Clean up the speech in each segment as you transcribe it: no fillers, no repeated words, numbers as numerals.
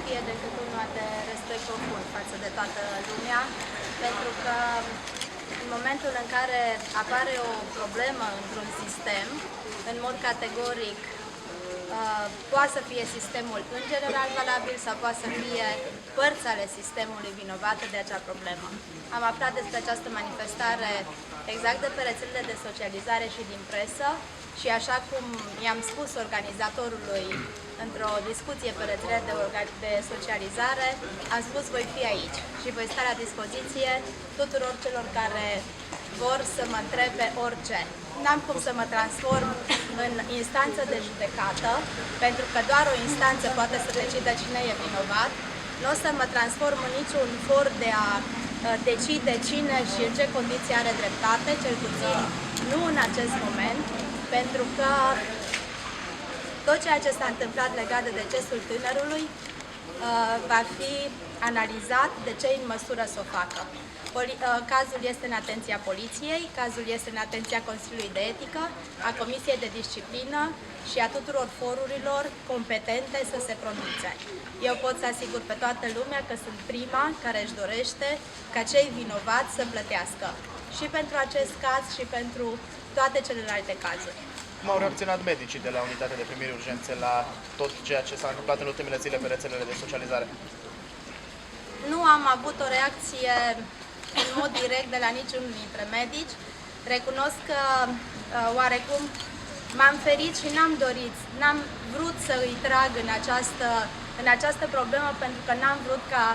fie decât una de respect profund față de toată lumea, pentru că în momentul în care apare o problemă într-un sistem, în mod categoric, poate să fie sistemul în general valabil sau poate să fie părți ale sistemului vinovate de acea problemă. Am aflat despre această manifestare exact de pe rețelele de socializare și din presă și așa cum i-am spus organizatorului într-o discuție pe rețelele de socializare, am spus voi fi aici și voi sta la dispoziție tuturor celor care vor să mă întrebe orice. N-am cum să mă transform în instanță de judecată, pentru că doar o instanță poate să decidă cine e vinovat. Nu o să mă transform în niciun for de a decide cine și în ce condiții are dreptate, cel puțin nu în acest moment, pentru că tot ceea ce s-a întâmplat legat de decesul tânărului va fi analizat de cei în măsură să o facă. Cazul este în atenția poliției, cazul este în atenția Consiliului de Etică, a Comisiei de Disciplină și a tuturor forurilor competente să se pronunțe. Eu pot să asigur pe toată lumea că sunt prima care își dorește ca cei vinovați să plătească. Și pentru acest caz și pentru toate celelalte cazuri. Cum au reacționat medicii de la Unitatea de Primiri Urgențe la tot ceea ce s-a întâmplat în ultimele zile pe rețelele de socializare? Nu am avut o reacție în mod direct de la niciunul dintre medici. Recunosc că oarecum m-am ferit și n-am vrut să îi trag în această problemă pentru că n-am vrut ca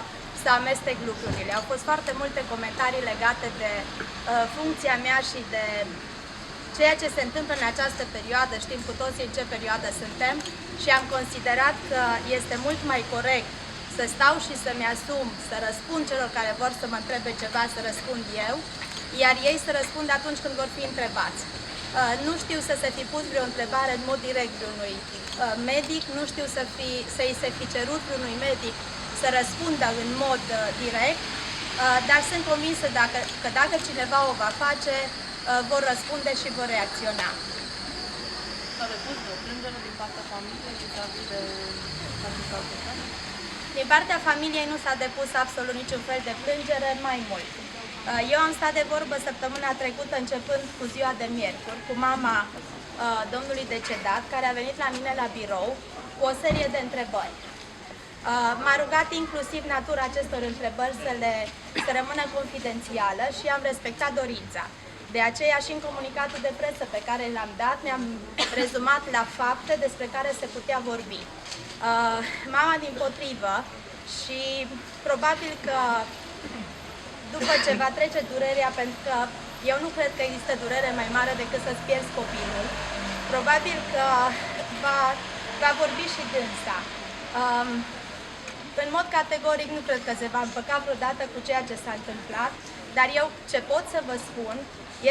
să amestec lucrurile. Au fost foarte multe comentarii legate de funcția mea și de ceea ce se întâmplă în această perioadă. Știm cu toții în ce perioadă suntem și am considerat că este mult mai corect să stau și să-mi asum, să răspund celor care vor să mă întrebe ceva, să răspund eu, iar ei să răspundă atunci când vor fi întrebați. Nu știu să se fi pus vreo întrebare în mod direct vreunui medic, nu știu să-i se fi cerut vreunui medic să răspundă în mod direct, dar sunt convinsă că dacă cineva o va face, vor răspunde și vor reacționa. S-a depus o plângere din partea familiei și din partea familiei nu s-a depus absolut niciun fel de plângere, mai mult. Eu am stat de vorbă săptămâna trecută, începând cu ziua de miercuri, cu mama domnului decedat, care a venit la mine la birou cu o serie de întrebări. M-a rugat inclusiv natura acestor întrebări să rămână confidențială și am respectat dorința. De aceea și în comunicatul de presă pe care l-am dat, mi-am rezumat la fapte despre care se putea vorbi. Mama dimpotrivă și probabil că după ce va trece durerea, pentru că eu nu cred că există durere mai mare decât să-ți pierzi copilul, probabil că va vorbi și dânsa. În mod categoric nu cred că se va împăca vreodată cu ceea ce s-a întâmplat, dar eu ce pot să vă spun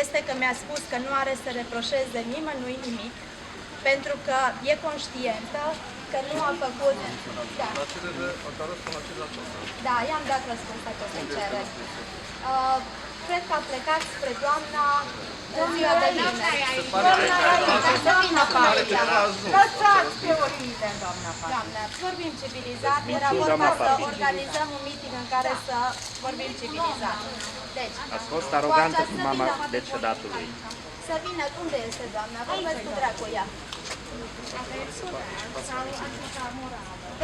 este că mi-a spus că nu are să reproșeze nimănui nimic, pentru că e conștientă că nu a făcut... Da, i-am dat răspuns acestei cereri. Cred că a plecat spre doamna ziua de vineri. Doamna Raita, să vină pe aici. Lăsați teoriile, doamna Patricia. Doamna, vorbim civilizat. Era vorba să organizăm un meeting în care să vorbim civilizat. Deci, ați fost arogantă cu mama decedatului. Să vină, unde este doamna? Vorbeți cu dracu ea.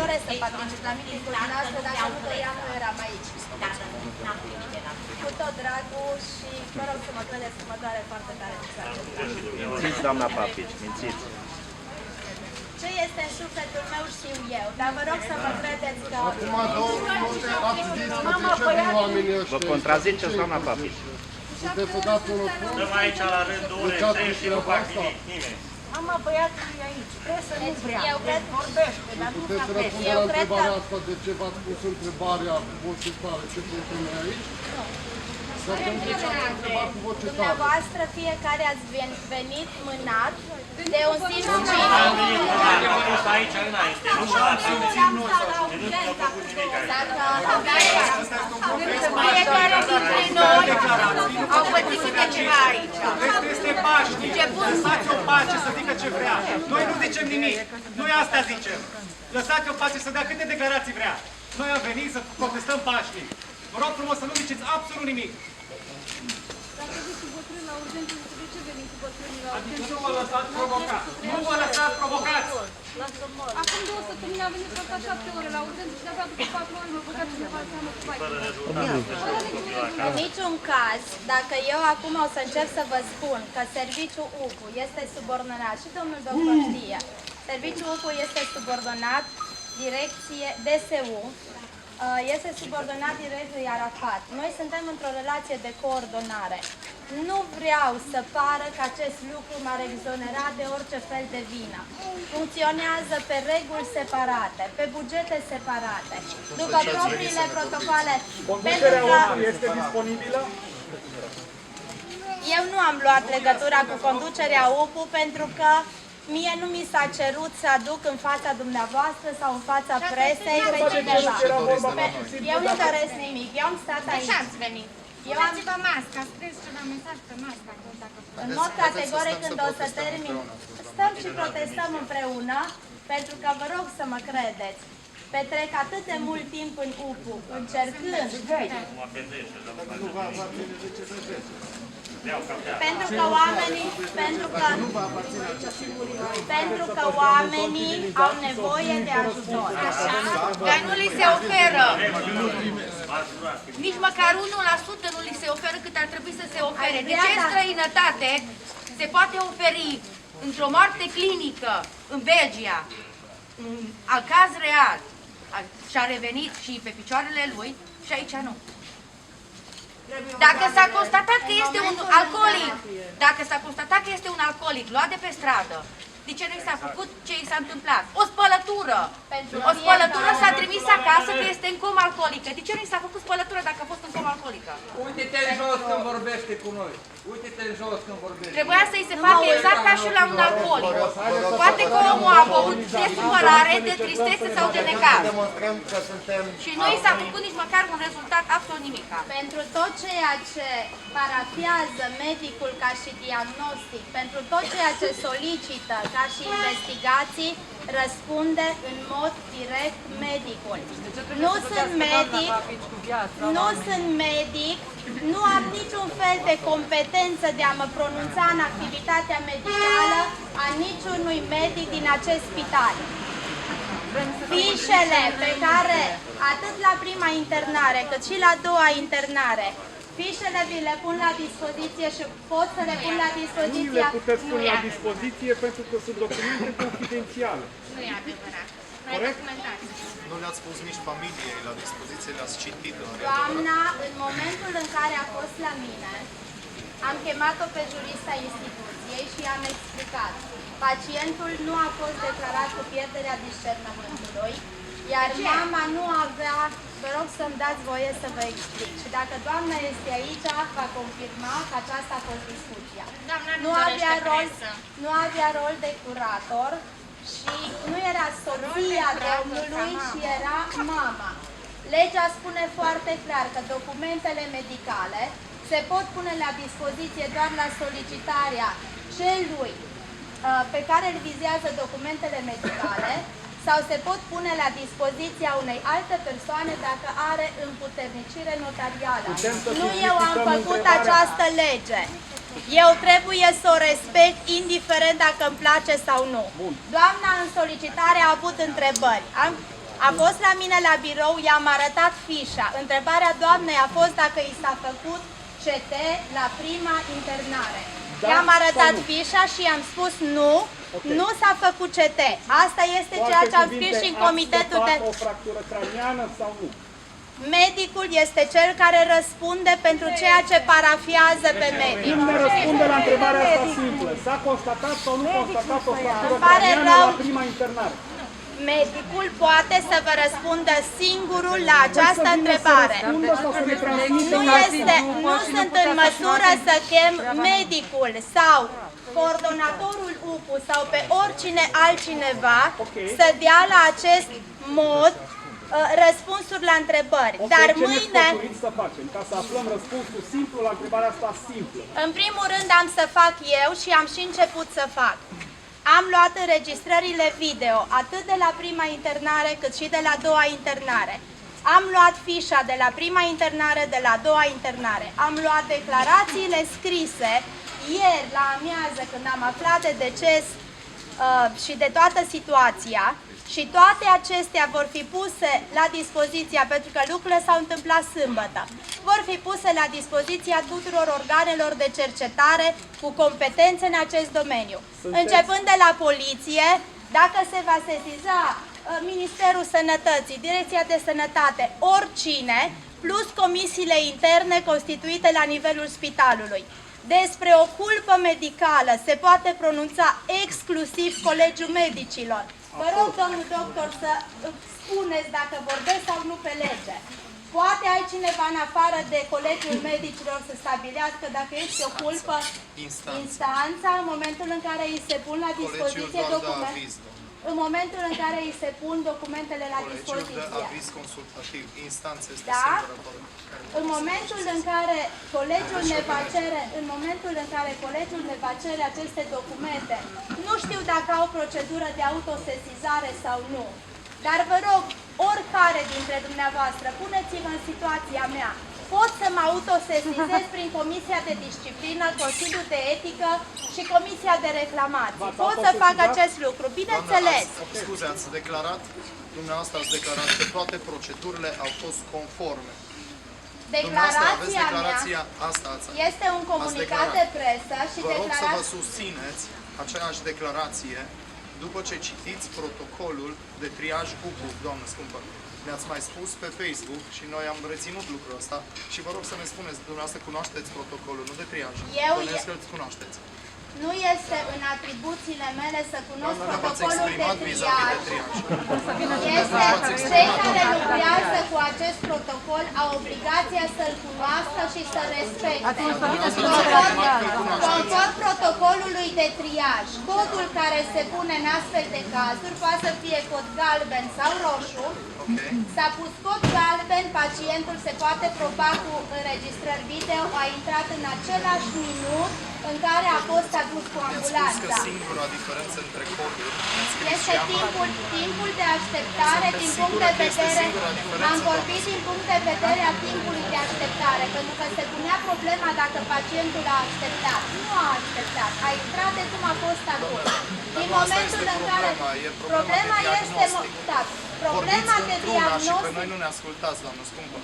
Doresc să particip la meeting-ul dumneavoastră, dacă nu doream, nu eram aici. Cu tot dragul și vă rog să mă credeți că mă doare foarte tare. Mințiți, doamna Papici, mințiți. Ce este în sufletul meu știu eu, dar vă rog să mă credeți că... Acum ați zis că de ce vin oamenii ăștia? Vă contraziceți, doamna Papici. Puteți să dați un răspuns? Dăm aici la rândul unei și nu fac nimic, nimeni. Mama, băiatul e aici. Presă nu vrea. Eu cred... Vorbește, dar nu Puteți vrea presă. răspunde la întrebarea asta de ce v-ați pus întrebarea cu consultare? Ce putem noi aici? Dumneavoastră fiecare ați venit mânat de un simț civic. Aici înainte, nu Fiecare dintre noi au pățit de ceva aici. Este pașnic. Lăsați-o pace să zică ce vrea. Noi nu zicem nimic. Noi asta zicem. Lăsați-o pace să dea câte declarații vrea. Noi am venit să protestăm pașnic. Vă rog frumos să nu ziceți absolut nimic. Adică nu vă lăsați provocați. Nu vă lăsați provocați. Acum 2 săptămâni a venit tot la 7 ore la urgență și de-abia după 4 ore m-a băgat cineva să mă cu În niciun caz, dacă eu acum o să încep să vă spun că serviciul UPU este subordonat, și domnul doctor știe, serviciul UPU este subordonat direcție DSU, este subordonat directului Arafat. Noi suntem într-o relație de coordonare. Nu vreau să pară că acest lucru m-ar exonera de orice fel de vină. Funcționează pe reguli separate, pe bugete separate, după propriile protocoale. Conducerea UPU este disponibilă? Eu nu am luat legătura cu conducerea UPU pentru că mie nu mi s-a cerut să aduc în fața dumneavoastră sau în fața presei pe cineva. Eu nu doresc nimic, eu am stat aici. Ați venit. Dați-vă masca, scrieți ceva mesaj pe masca. În mod categoric, când o să termin, stăm și protestăm împreună, pentru că vă rog să mă credeți. Petrec atât de mult timp în UPU, încercând, pentru că oamenii au nevoie de ajutor. Dar nu li se oferă. Nici măcar 1% nu li se oferă cât ar trebui să se ofere. De ce în străinătate se poate oferi într-o moarte clinică în Belgia, al caz real, și-a revenit și pe picioarele lui și aici nu? Dacă s-a constatat că este un alcoolic, luat de pe stradă, de ce nu i s-a făcut ce i s-a întâmplat? O spălătură! O spălătură s-a trimis acasă că este în comă alcoolică. De ce nu i s-a făcut spălătură dacă a fost în comă alcoolică? Uite-te în jos când vorbește cu noi. Uite-te în jos când vorbește. Trebuia să-i se facă exact ca și la un alcoolic. Poate că omul a băut de supărare, de tristețe sau de necaz. Și nu i s-a făcut nici măcar un rezultat absolut nimic. Pentru tot ceea ce parafiază medicul ca și diagnostic, pentru tot ceea ce solicită ca și investigații, răspunde în mod direct medicul. Nu sunt medic, nu am niciun fel de competență de a mă pronunța în activitatea medicală a niciunui medic din acest spital. Fișele pe care, atât la prima internare, cât și la a doua internare, fișele vi le pun la dispoziție și pot să le pun la dispoziție. Nu le puteți pune la dispoziție pentru că sunt documente confidențiale. Nu e adevărat. Nu le-ați pus nici familiei la dispoziție, le-ați citit în Doamna, în momentul în care a fost la mine, am chemat-o pe jurista instituției și i-am explicat. Pacientul nu a fost declarat cu pierderea discernământului, iar mama nu avea, vă rog să-mi dați voie să vă explic. Și dacă doamna este aici, va confirma că aceasta a fost discuția. Nu avea rol de curator și nu era soția domnului și era mama. Legea spune foarte clar că documentele medicale se pot pune la dispoziție doar la solicitarea celui pe care îl vizează documentele medicale sau se pot pune la dispoziția unei alte persoane dacă are împuternicire notarială. Nu eu am făcut această lege. Eu trebuie să o respect indiferent dacă îmi place sau nu. Doamna în solicitare a avut întrebări. A fost la mine la birou, i-am arătat fișa. Întrebarea doamnei a fost dacă i s-a făcut CT la prima internare. I-am arătat fișa și i-am spus nu, nu s-a făcut CT. Asta este ceea ce am scris și în comitetul de... o fractură craniană sau nu? Medicul este cel care răspunde pentru ceea ce parafiază pe medic. Cum ne răspunde la întrebarea asta simplă? S-a constatat sau nu constatat o fractură craniană la prima internare? medicul poate să vă răspundă singurul la această întrebare. Nu sunt în măsură să chem medicul sau coordonatorul UPU sau pe oricine altcineva să dea la acest mod răspunsuri la întrebări. Dar mâine, să facem ca să aflăm răspunsul simplu la întrebarea asta simplă? în primul rând am să fac eu și am și început să fac. Am luat înregistrările video, atât de la prima internare cât și de la a doua internare. Am luat fișa de la prima internare, de la a doua internare. Am luat declarațiile scrise ieri la amiază când am aflat de deces și de toată situația. Și toate acestea vor fi puse la dispoziția, pentru că lucrurile s-au întâmplat sâmbătă, vor fi puse la dispoziția tuturor organelor de cercetare cu competențe în acest domeniu. Începând de la poliție, dacă se va sesiza Ministerul Sănătății, Direcția de Sănătate, oricine, plus comisiile interne constituite la nivelul spitalului. Despre o culpă medicală se poate pronunța exclusiv Colegiul Medicilor. Vă rog, domnul doctor, să spuneți dacă vorbesc sau nu pe lege. Poate altcineva în afară de Colegiul Medicilor să stabilească dacă este o culpă? Instanța, în momentul în care îi se pun la dispoziție documente. În momentul în care îi se pun documentele la dispoziție. Colegiul de aviz consultativ, instanța este singura. În momentul în care colegiul ne va cere aceste documente, nu știu dacă au procedură de autosesizare sau nu, dar vă rog, oricare dintre dumneavoastră, puneți-vă în situația mea. Pot să mă autosesizez prin Comisia de Disciplină, Consiliul de Etică și Comisia de Reclamații. Pot să fac acest lucru, bineînțeles. Scuze, dumneavoastră ați declarat că toate procedurile au fost conforme. Declarația mea asta este un comunicat de presă și vă rog să vă susțineți aceeași declarație după ce citiți protocolul de triaj UPU, doamnă scumpă. Ne-ați mai spus pe Facebook și noi am reținut lucrul ăsta și vă rog să ne spuneți, dumneavoastră cunoașteți protocolul, nu de triaj. Bănuiesc că îl cunoașteți. Nu este în atribuțiile mele să cunosc protocolul de triaj. Cei care lucrează cu acest protocol au obligația să-l cunoască și să-l respecte. Conform protocolului de triaj, codul care se pune în astfel de cazuri poate să fie cod galben sau roșu. S-a pus cod galben, pacientul se poate proba cu înregistrări video, a intrat în același minut în care a fost adus cu ambulanța. Că singura diferență între coduri este timpul de așteptare din punct de vedere, am vorbit din punct de vedere a timpului de așteptare, pentru că se punea problema dacă pacientul a așteptat. Nu a așteptat, a intrat de cum a fost adus. Din momentul în care problema este problema de diagnostic. Pe noi nu ne ascultați, doamnă scumpă.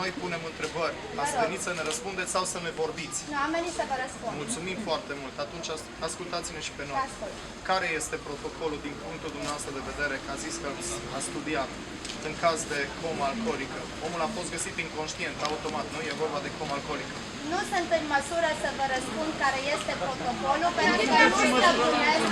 Noi punem întrebări. Ați venit să ne răspundeți sau să ne vorbiți? Nu, am venit să vă răspund. Mulțumim foarte mult. Atunci ascultați-ne și pe noi. Care este protocolul din punctul dumneavoastră de vedere, că a zis că a studiat în caz de comă alcoolică? Omul a fost găsit inconștient, automat, nu? E vorba de comă alcoolică. Nu sunt în măsură să vă răspund care este protocolul, pentru că nu străbunesc.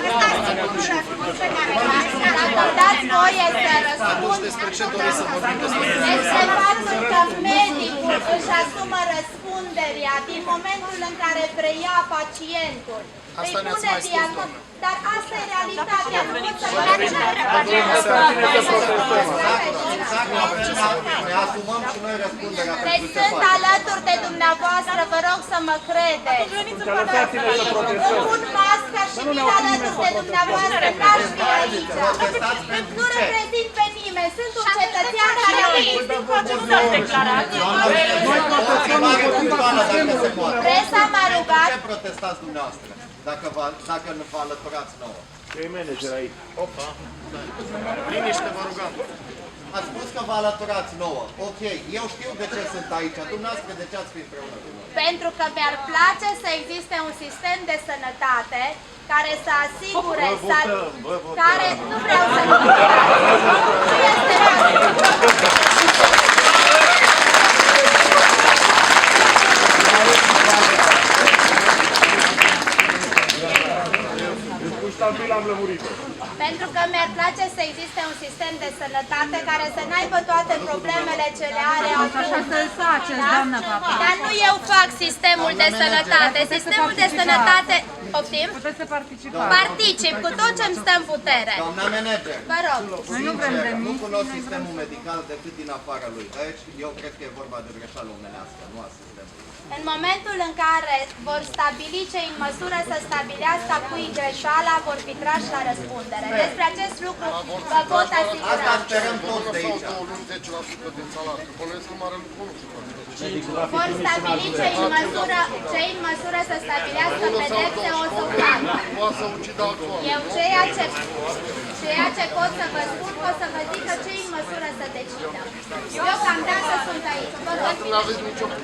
Dacă dați voie să răspund, despre ce doriți să vorbim despre este faptul că medicul își asumă răspunderea din momentul în care preia pacientul. Asta ne-ați mai spus, doamnă. Dar asta e realitatea, nu pot să vă Ne asumăm și noi răspunderea pentru Deci ce sunt alături de dumneavoastră, vă rog să mă credeți. Pun masca și vin alături de dumneavoastră, n-aș fi aici. Nu reprezint pe nimeni, sunt un cetățean care presa m-a rugat. Ce protestați dumneavoastră? Dacă nu vă alăturați nouă. Ce e manager aici? Opa! Liniște, vă rugăm. Ați spus că vă alăturați nouă. Ok, eu știu de ce sunt aici. Dumneavoastră de ce ați fi împreună cu noi? Pentru că mi-ar place să existe un sistem de sănătate care să asigure care nu vreau să nu este pentru că că mi-ar place să existe un sistem de sănătate care să n-aibă toate problemele ce le are acum. Așa să-l faceți, doamna Papici. Dar nu eu fac sistemul de sănătate. Sistemul de sănătate... Poftim? Puteți să participați. Particip cu tot ce-mi stă în putere. Doamna manager, Vă rog. Noi nu vrem de nu mici, cunosc sistemul medical decât din afara lui. Deci, eu cred că e vorba de greșeală omenească, nu a sistemului. În momentul în care vor stabili cei în măsură să stabilească a cui greșeala, vor fi trași la răspundere. Despre acest lucru vă pot asigura. Asta sperăm toți de aici. Vor stabili cei în măsură să stabilească pedepse, o să o facă. Eu ceea ce pot să vă spun, o să vă zic că cei în măsură să decidă. Eu cam dată sunt aici. Vă rog.